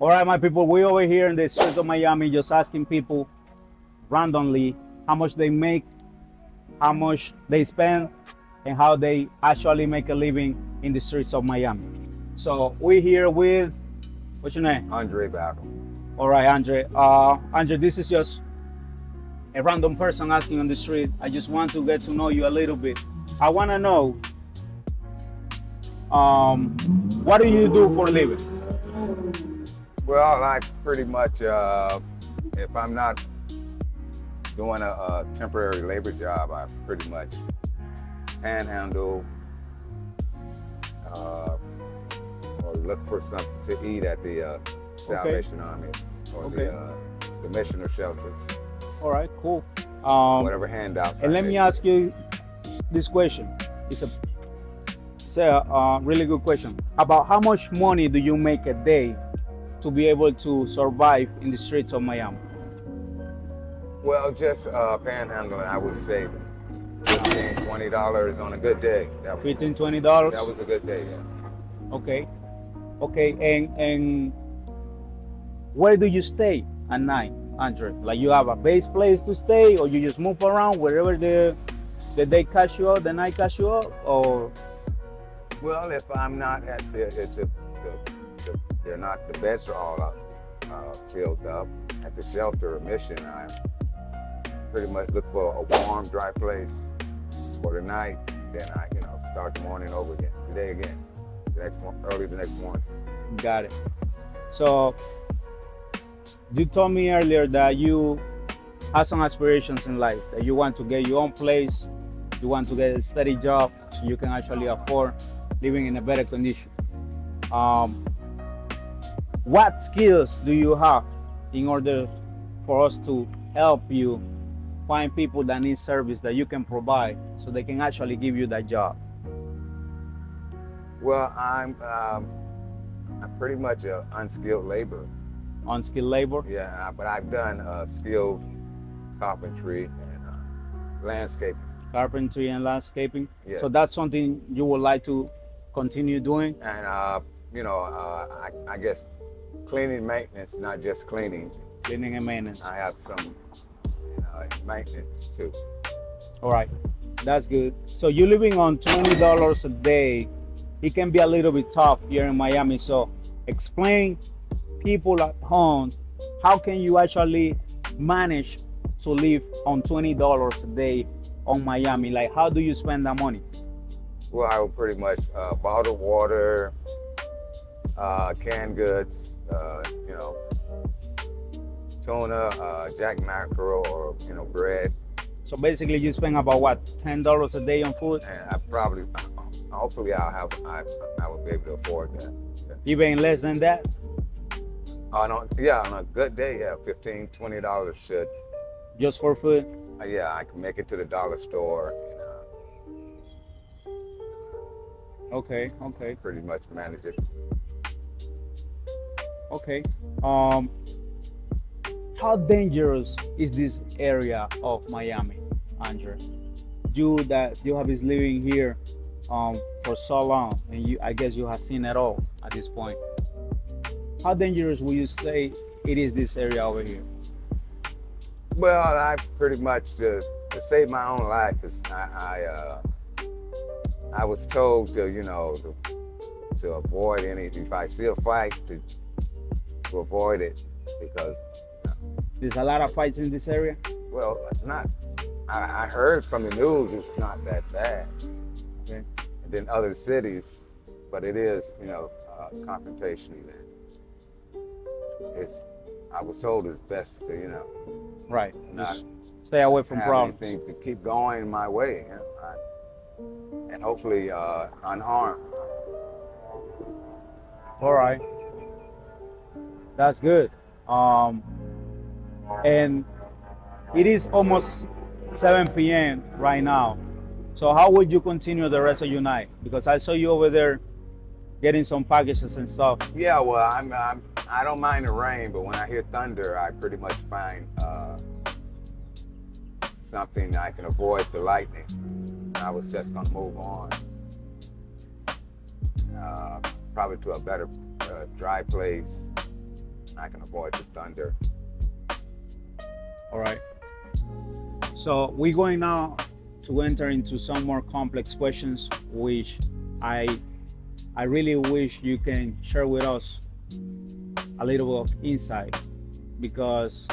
All right, my people, we over here in the streets of Miami just asking people randomly how much they make, how much they spend, and how they actually make a living in the streets of Miami. So we're here with, what's your name? Andre Battle. All right, Andre. Andre, this is just a random person asking on the street. I just want to get to know you a little bit. I want to know, um, what do you do for a living? Well, I pretty much, if I'm not doing a temporary labor job, I pretty much panhandle or look for something to eat at the Salvation Army or Okay. the missioner shelters, All right, cool. whatever handouts. And I let me get. ask you this question. It's a really good question. About how much money do you make a day to be able to survive in the streets of Miami? Well, just panhandling, I would say $15, $20 on a good day. $15, $20? That was a good day, yeah. Okay. Okay. And where do you stay at night, Andre? Like you have a base place to stay, or you just move around wherever the day catch you up, the night catch you up, or? Well, if I'm not at they're not, the beds are all up, filled up at the shelter or mission, I pretty much look for a warm, dry place for the night. Then I, start the morning over again, the day again, early the next morning. Got it. So you told me earlier that you have some aspirations in life, that you want to get your own place, you want to get a steady job so you can actually afford living in a better condition. What skills do you have in order for us to help you find people that need service that you can provide so they can actually give you that job? Well, I'm pretty much an unskilled labor. Unskilled labor? Yeah, but I've done skilled carpentry and landscaping. Carpentry and landscaping. Yes. So that's something you would like to continue doing? And I guess cleaning, maintenance, not just cleaning. Cleaning and maintenance. I have some maintenance too. All right, that's good. So you're living on $20 a day. It can be a little bit tough here in Miami. So explain people at home, how can you actually manage to live on $20 a day on Miami? Like, how do you spend that money? Well, I would pretty much bottled water, canned goods, tuna, jack mackerel, or bread. So basically, you spend about what, $10 a day on food? And hopefully, I will be able to afford that. Even less than that? On a good day, yeah, $15, $20 should. Just for food? Yeah, I can make it to the dollar store and Okay. pretty much manage it. Okay. How dangerous is this area of Miami, Andre? You have been living here for so long, and I guess you have seen it all at this point. How dangerous would you say it is, this area over here? Well, I pretty much to save my own life, I was told to avoid any. If I see a fight, to avoid it, because There's a lot of fights in this area. well, not. I heard from the news it's not that bad. Okay. And then other cities, but it is confrontation. I was told it's best to Right. not Just stay away from have problems. anything to keep going my way, and hopefully unharmed. All right. That's good. And it is almost 7 p.m. right now. So how would you continue the rest of your night? Because I saw you over there getting some packages and stuff. Yeah, well, I don't mind the rain, but when I hear thunder, I pretty much find something I can avoid the lightning. I was just gonna move on, probably to a better dry place, I can avoid the thunder. All right. So we're going now to enter into some more complex questions, which I really wish you can share with us a little bit of insight, because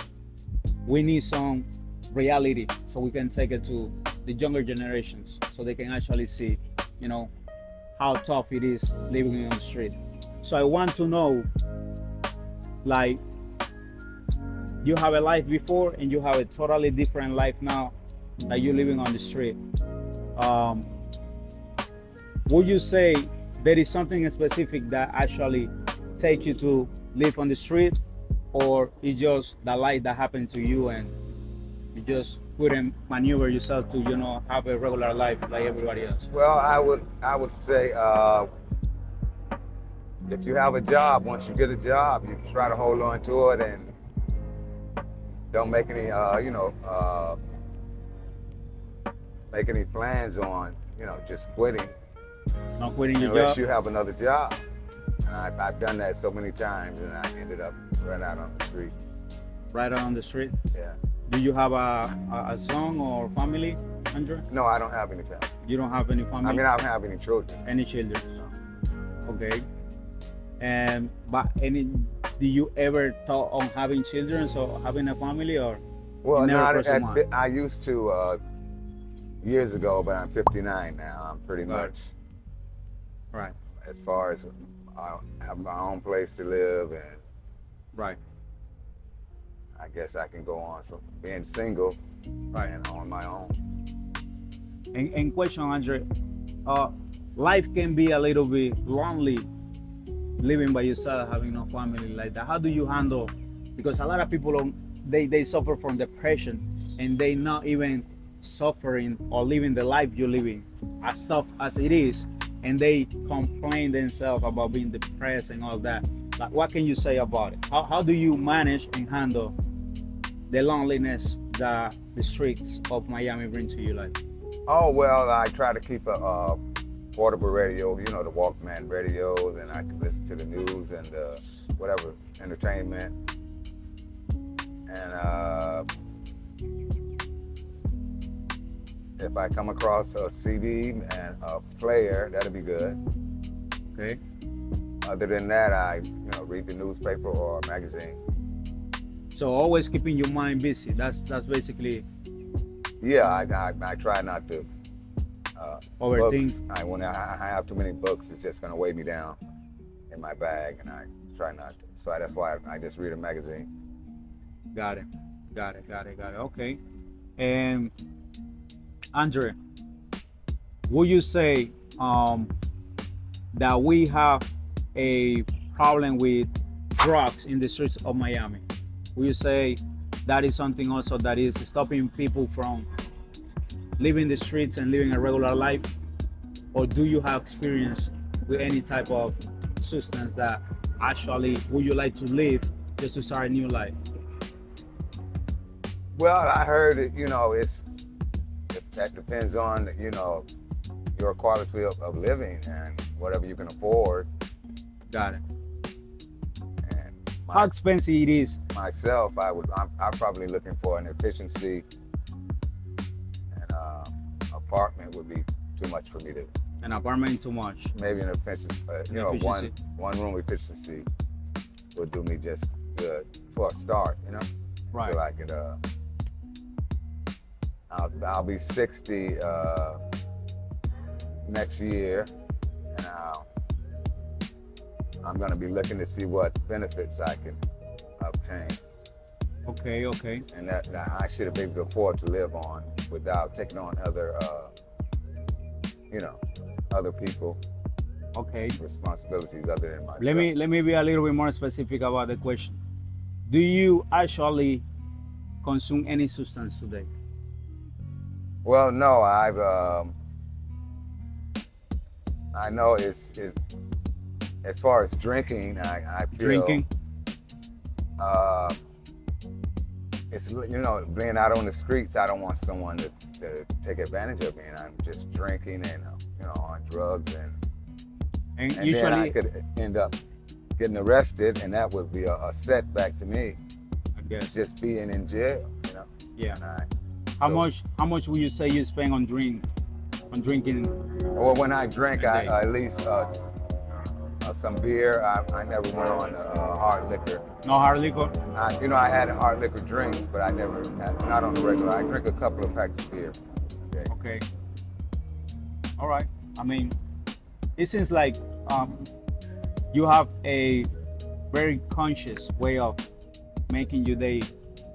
we need some reality so we can take it to the younger generations so they can actually see, you know, how tough it is living on the street. So I want to know, like, you have a life before and you have a totally different life now that you're living on the street. Um, would you say there is something specific that actually take you to live on the street, or it's just the life that happened to you and you just couldn't maneuver yourself to, you know, have a regular life like everybody else? Well, I would say if you have a job, once you get a job, you try to hold on to it and don't make any make any plans on just quitting Not quitting your unless job? you have another job. And I've done that so many times, and I ended up right out on the street. Right out on the street? Yeah. Do you have a son or family, Andre? No, I don't have any family. You don't have any family? I mean, I don't have any children. Any children? Okay. And do you ever thought on having children or having a family, or Well, you never not crossed your mind? I used to years ago, but I'm 59 now. I'm pretty Right. much, Right, as far as I have my own place to live, and right, I guess I can go on from being single right. and on my own. And question, Andre, life can be a little bit lonely living by yourself, having no family like that. How do you handle? Because a lot of people they suffer from depression, and they not even suffering or living the life you're living, as tough as it is, and they complain themselves about being depressed and all that. Like, what can you say about it? How do you manage and handle the loneliness that the streets of Miami bring to you? Like, Oh, well, I try to keep a portable radio, the Walkman radio, and I can listen to the news and whatever, entertainment. And if I come across a CD and a player, that'd be good. okay, Other than that, I read the newspaper or a magazine. so always keeping your mind busy. That's basically Yeah, I try not to. Overthink. Books, when I have too many books, it's just gonna weigh me down in my bag, and I try not to. So that's why I just read a magazine. Got it. Okay. And Andre, would you say that we have a problem with drugs in the streets of Miami? Would you say that is something also that is stopping people from living the streets and living a regular life? Or do you have experience with any type of substance that actually would you like to live just to start a new life? Well, I heard that that depends on your quality of living and whatever you can afford. Got it. And How expensive it is? myself, I'm probably looking for an efficiency, and apartment would be too much for me to. An apartment too much. Maybe an efficiency, one room efficiency would do me just good for a start, Right. So I could. I'll be 60 next year, and I'm gonna be looking to see what benefits I can obtain, Okay. and that I should be able to afford to live on without taking on other, other people Okay. responsibilities other than myself. Let me be a little bit more specific about the question. Do you actually consume any substance today? Well, no, I know it's as far as drinking, I feel Drinking? it's being out on the streets. I don't want someone to take advantage of me, and I'm just drinking and on drugs, and And then I usually, could end up getting arrested, and that would be a setback to me. I guess. Just being in jail, Yeah. And How so- much would you say you spend on drinking? Or when I drink, A I day. at least some beer. I never went on hard liquor. No hard liquor? I had hard liquor drinks, but I never, not on the regular. I drink a couple of packs of beer. Okay. All right. I mean, it seems like you have a very conscious way of making your day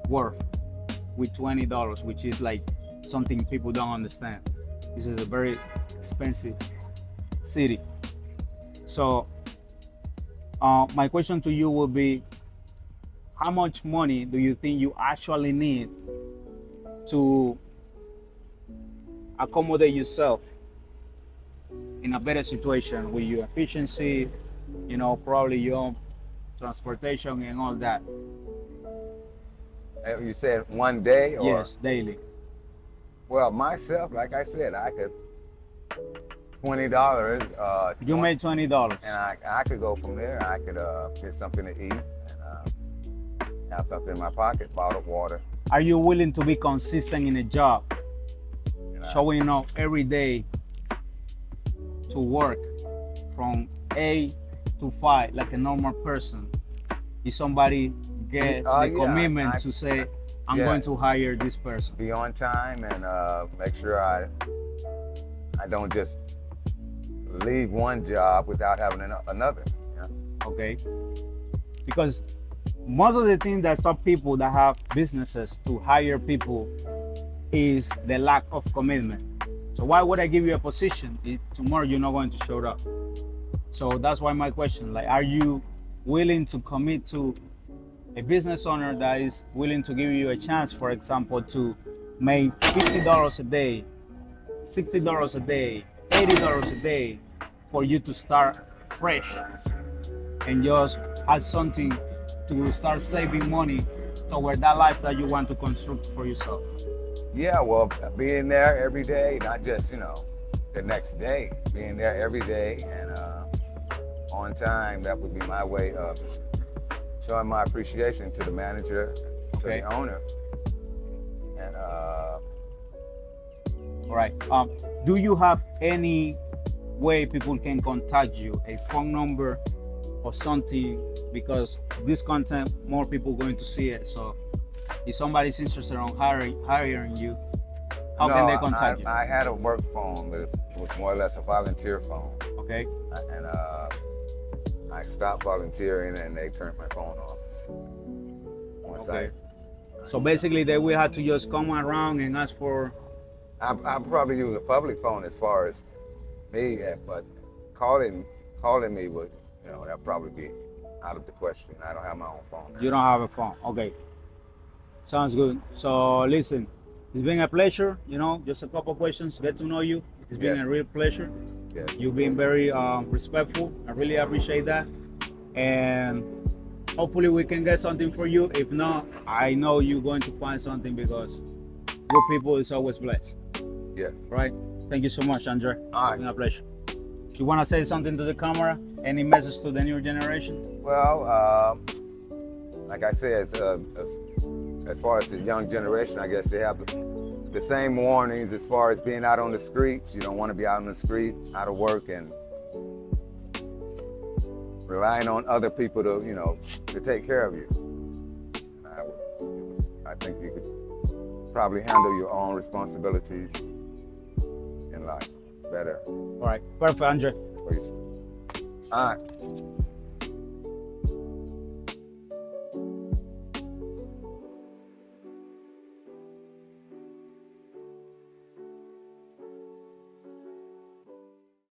worth with $20, which is like something people don't understand. This is a very expensive city. So my question to you would be, how much money do you think you actually need to accommodate yourself in a better situation with your efficiency, probably your own transportation and all that? You said one day? Or? Yes, daily. Well, myself, like I said, I could $20. You made $20. And I could go from there. I could get something to eat and have something in my pocket, bottled water. Are you willing to be consistent in a job, showing up every day to work from 8 to 5 like a normal person? If somebody get the commitment to say, I'm going to hire this person. Be on time and make sure I don't just leave one job without having another. Okay. Because most of the things that stop people that have businesses to hire people is the lack of commitment. So why would I give you a position if tomorrow you're not going to show up? So that's why my question, like, are you willing to commit to a business owner that is willing to give you a chance, for example, to make $50 a day, $60 a day, $80 a day for you to start fresh and just have something to start saving money toward that life that you want to construct for yourself? Yeah, well, being there every day, not just, the next day, being there every day and on time, that would be my way of showing my appreciation to the manager, to the owner. And all right. Do you have any way people can contact you, a phone number or something? Because this content, more people going to see it. So if somebody's interested in hiring you, how can they contact you? I had a work phone, but it was more or less a volunteer phone. Okay. And I stopped volunteering and they turned my phone off. So basically they will have to just come around and ask for... I probably use a public phone as far as me, but calling me would, that'd probably be out of the question. I don't have my own phone. You don't have a phone. Okay. Sounds good. So listen, it's been a pleasure, just a couple questions, get to know you. It's been a real pleasure. Yes. You've been very respectful. I really appreciate that. And hopefully we can get something for you. If not, I know you're going to find something because good people is always blessed. Yeah. Right? Thank you so much, Andre. All right. It's been a pleasure. You want to say something to the camera? Any message to the new generation? Well, like I said, as far as the young generation, I guess they have the same warnings as far as being out on the streets. You don't want to be out on the street, out of work, and relying on other people to take care of you. I think you could probably handle your own responsibilities in life better. All right. Perfect, Andre. All right.